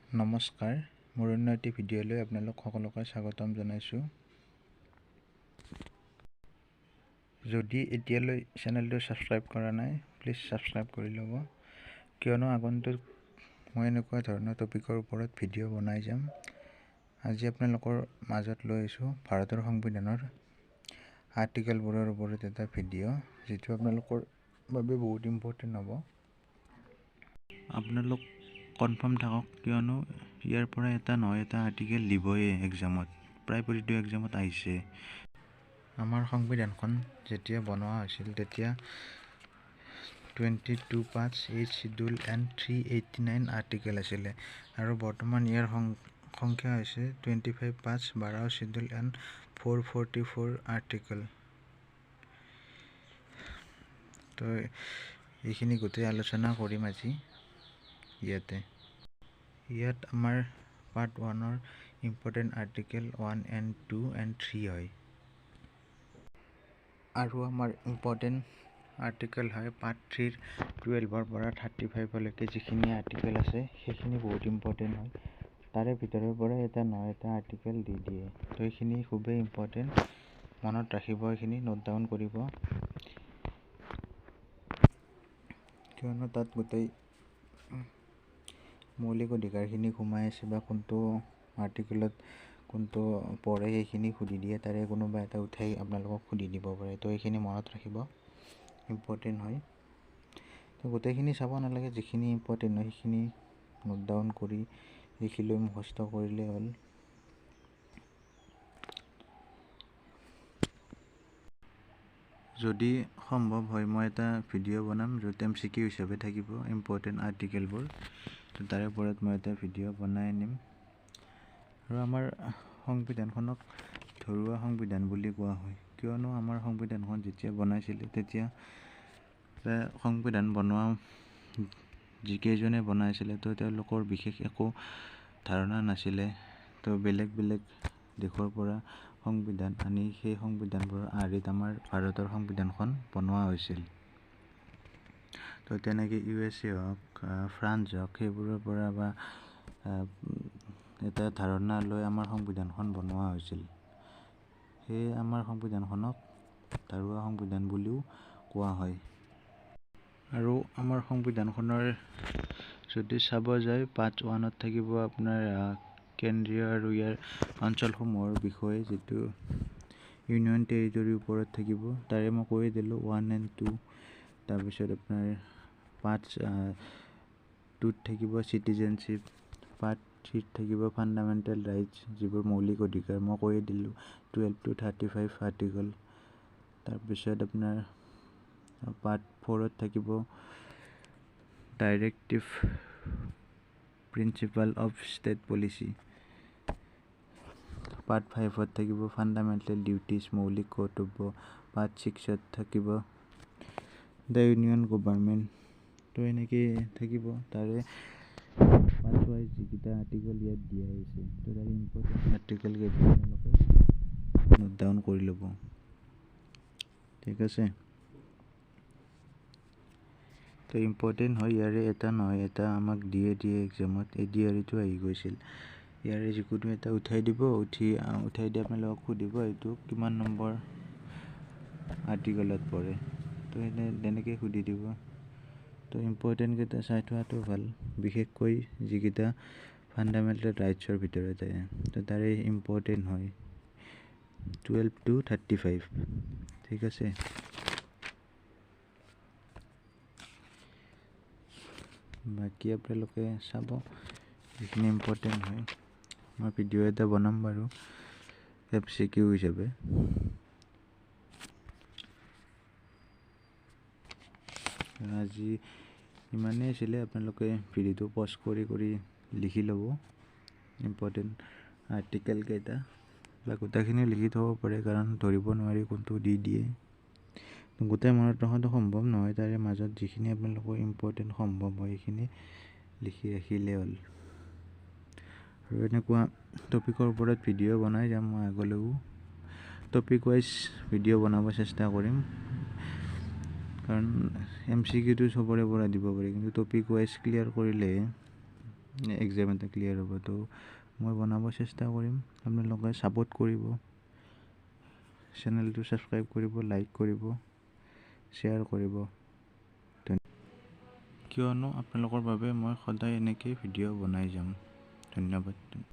নমস্কাৰ, মোৰ অন্য এটি ভিডিঅ'লৈ আপোনালোক সকলোকে স্বাগতম জনাইছোঁ। যদি এতিয়ালৈ চেনেলটো ছাবস্ক্ৰাইব কৰা নাই, প্লিজ ছাবস্ক্ৰাইব কৰি ল'ব, কিয়নো আগন্তুক মই এনেকুৱা ধৰণৰ টপিকৰ ওপৰত ভিডিঅ' বনাই যাম। আজি আপোনালোকৰ মাজত লৈ আহিছোঁ ভাৰতৰ সংবিধানৰ আৰ্টিকেলবোৰৰ ওপৰত এটা ভিডিঅ', যিটো আপোনালোকৰ বাবে বহুত ইম্পৰ্টেণ্ট হ'ব। আপোনালোক কনফাৰ্ম থাকক, কিয়নো ইয়াৰ পৰা এটা নহয় এটা আৰ্টিকেল দিবই এক্সামত, প্ৰায় প্ৰতিটো এক্সামত আহিছে। আমাৰ সংবিধানখন যেতিয়া বনোৱা হৈছিল তেতিয়া 22(5)(8) শিডিউল এণ্ড 389 আৰ্টিকেল আছিলে, আৰু বৰ্তমান ইয়াৰ সংখ্যা হৈছে 25(5)(12) শিডিউল এণ্ড 444 আৰ্টিকেল। তো এইখিনি গোটেই আলোচনা কৰিম আজি ইয়াত আমাৰ পাৰ্ট 1ৰ ইম্পৰ্টেণ্ট আৰ্টিকেল 1 and 2 and 3 হয়, আৰু আমাৰ ইম্পৰ্টেণ্ট আৰ্টিকেল হয় পাৰ্ট 3ৰ 12ৰ পৰা 35লৈকে যিখিনি আৰ্টিকেল আছে সেইখিনি বহুত ইম্পৰ্টেণ্ট হয়। তাৰে ভিতৰৰ পৰা এটা নহয় এটা আৰ্টিকেল দি দিয়ে, তো এইখিনি খুবেই ইম্পৰ্টেণ্ট, মনত ৰাখিব, এইখিনি নোট ডাউন কৰিব, কিয়নো তাত গোটেই মৌলিক অধিকাৰখিনি সোমাই আছে, বা কোনটো আৰ্টিকেলত কোনটো পৰে সেইখিনি সুধি দিয়ে, তাৰে কোনোবা এটা উঠাই আপোনালোকক সুধি দিব পাৰে। তো এইখিনি মনত ৰাখিব, ইম্পৰ্টেণ্ট হয়। তো গোটেইখিনি চাব নালাগে, যিখিনি ইম্পৰ্টেণ্ট হয় সেইখিনি নোট ডাউন কৰি লিখি লৈ মুখস্থ কৰিলেই হ'ল। যদি সম্ভৱ হয় মই এটা ভিডিঅ' বনাম য'ত MCQ হিচাপে থাকিব ইম্পৰ্টেণ্ট আৰ্টিকেলবোৰ, তো তাৰে ওপৰত মই এটা ভিডিঅ' বনাই আনিম। আৰু আমাৰ সংবিধানখনক ঘৰুৱা সংবিধান বুলি কোৱা হয়, কিয়নো আমাৰ সংবিধানখন যেতিয়া বনাইছিলে তেতিয়া সংবিধান বনোৱা যিকেইজনে বনাইছিলে তো তেওঁলোকৰ বিশেষ একো ধাৰণা নাছিলে। তো বেলেগ বেলেগ দেশৰ পৰা সংবিধান আনি সেই সংবিধানবোৰৰ আৰ্হিত আমাৰ ভাৰতৰ সংবিধানখন বনোৱা হৈছিল। তো তেনেকৈ USA হওক, ফ্ৰান্স হওক, সেইবোৰৰ পৰা বা এটা ধাৰণা লৈ আমাৰ সংবিধানখন বনোৱা হৈছিল। সেয়ে আমাৰ সংবিধানখনক ঘৰুৱা সংবিধান বুলিও কোৱা হয়। আৰু আমাৰ সংবিধানখনৰ যদি চাব যায়, পাৰ্ট 1ত থাকিব আপোনাৰ কেন্দ্ৰীয় আৰু ইয়াৰ অঞ্চলসমূহৰ বিষয়ে, যিটো ইউনিয়ন টেৰিটৰীৰ ওপৰত থাকিব, তাৰে মই কৈয়ে দিলোঁ 1 and 2। তাৰপিছত আপোনাৰ পাৰ্ট 2ত থাকিব চিটিজেনশ্বিপ, পাৰ্ট 3ত থাকিব ফাণ্ডামেণ্টেল ৰাইটছ, যিবোৰ মৌলিক অধিকাৰ, মই কৈয়ে দিলোঁ 12 to 35 আৰ্টিকেল। তাৰপিছত আপোনাৰ পাৰ্ট 4ত থাকিব directive principle of state policy, part 5ত থাকিব ফাণ্ডামেণ্টেল ডিউটিজ, মৌলিক কৰ্তব্য, পাৰ্ট 6ত থাকিব দ্য ইউনিয়ন গভৰ্ণমেণ্ট। তো এনেকৈ থাকিব, তাৰে পাৰ্ট ৱাইজ যিকেইটা আৰ্টিকেল ইয়াত দিয়া হৈছে, তো তাৰে ইম্পৰ্টেণ্ট আৰ্টিকেল কেইটা আপোনালোকে নোট ডাউন কৰি ল'ব, ঠিক আছে। তো ইম্পৰ্টেণ্ট হয়, ইয়াৰে এটা নহয় এটা আমাক দিয়ে এক্সামত, ADREটো আহি গৈছিল, ইয়াৰে যিকোনো এটা উঠাই দিব, উঠাই দি আপোনালোকক সুধিব এইটো কিমান নম্বৰ আৰ্টিকেলত পৰে, তো তেনেকৈ সুধি দিব। তো ইম্পৰ্টেণ্টকেইটা চাই থোৱাটো ভাল, বিশেষকৈ যিকেইটা ফাণ্ডামেণ্টেল ৰাইটছৰ ভিতৰত আহে, তো তাৰে ইম্পৰ্টেণ্ট হয় 12 to 35, ঠিক আছে। বাকী আপোনালোকে চাব, যিখিনি ইম্পৰ্টেণ্ট হয় মই ভিডিঅ' এটা বনাম বাৰু MCQ হিচাপে। আজি ইমানেই আছিলে, আপোনালোকে ভিডিঅ'টো পজ কৰি লিখি ল'ব ইম্পৰ্টেণ্ট আৰ্টিকেল কেইটা, বা গোটেইখিনি লিখি থ'ব পাৰে, কাৰণ ধৰিব নোৱাৰি কোনটো দি দিয়ে, গোটেই মনত ৰখাটো সম্ভৱ নহয়, তাৰে মাজত যিখিনি আপোনালোকৰ ইম্পৰ্টেণ্ট সম্ভৱ হয় সেইখিনি লিখি ৰাখিলেই হ'ল। আৰু এনেকুৱা টপিকৰ ওপৰত ভিডিঅ' বনাই যাম মই আগলৈও, টপিক ৱাইজ ভিডিঅ' বনাব চেষ্টা কৰিম, কাৰণ MCQটো চবৰে পৰা দিব পাৰি, কিন্তু টপিক ৱাইজ ক্লিয়াৰ কৰিলেহে এক্সাম এটা ক্লিয়াৰ হ'ব। তো মই বনাব চেষ্টা কৰিম, আপোনালোকে ছাপোৰ্ট কৰিব, চেনেলটো ছাবস্ক্ৰাইব কৰিব, লাইক কৰিব, শ্বেয়াৰ কৰিব, কিয়নো আপোনালোকৰ বাবে মই সদায় এনেকেই ভিডিঅ' বনাই যাম। ধন্যবাদ।